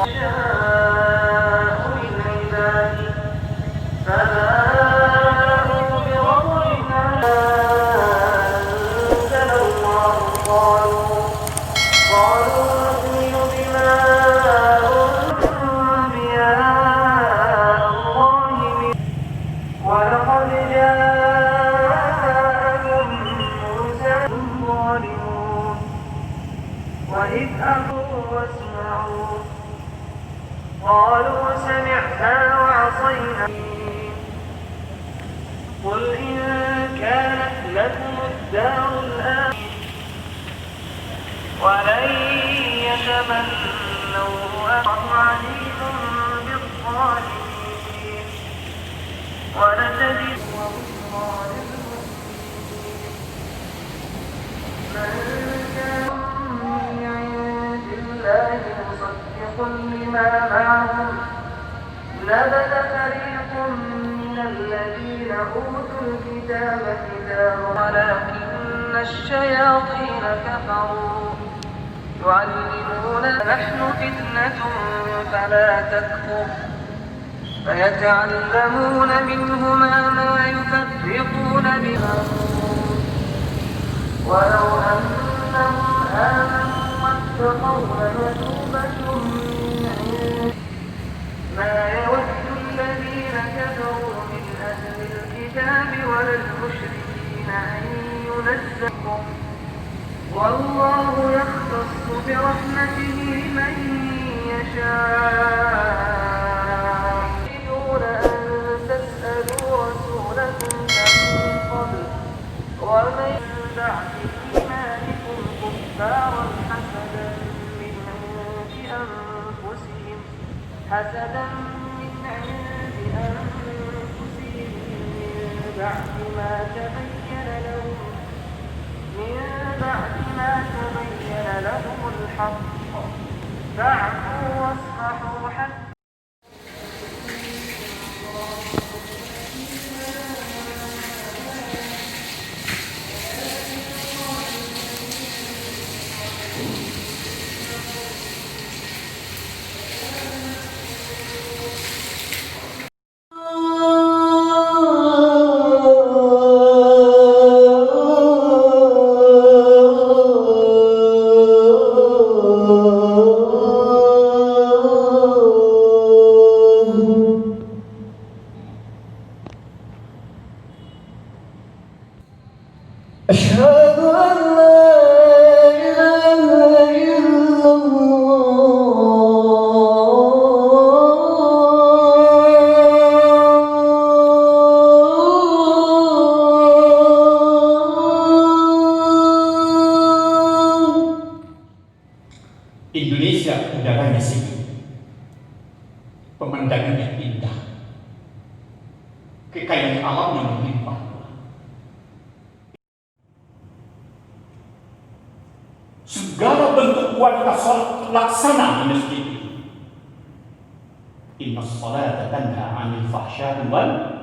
يشاء من عباده فباءوا بغضب ما أنزل الله قالوا نؤمن بما أنبياء الله ولقد جاءهم موسى ظالمون وإذ أخذوا واسمعوا قالوا سمعنا وعصينا قل إن كانت لكم الدار الآخرة ولن يتمنوا أبدا عليم بالظالمين ولتجد من كان من عند الله مصدق لما معهم نبذ فريق من الذين أوتوا الكتاب ولكن الشياطين كفروا يعلمون نحن فتنة فلا تكفر فيتعلمون منهما ما يفرقون به ولو أنهم آمنوا واتقوا لمثوبة من عند ما يود الذين كفروا من أهل الكتاب ولا المشركين أن ينزلوا والله يختص برحمته من يشاء يريدون أن تسألوا رسولكم من قبل ومن بعد إيمانكم كفارا حسدا من عند أنفسهم من بعد ما تبين لهم الحق فاعفوا واصفحوا حتى أشهد أن لا إله إلا Indonesia udaranya sejuk, pemandangannya indah, kekayaan alamnya melimpah. Segala bentuk kualitas salat laksana di masjid. Inna salata tanha 'anil fahsya'i wal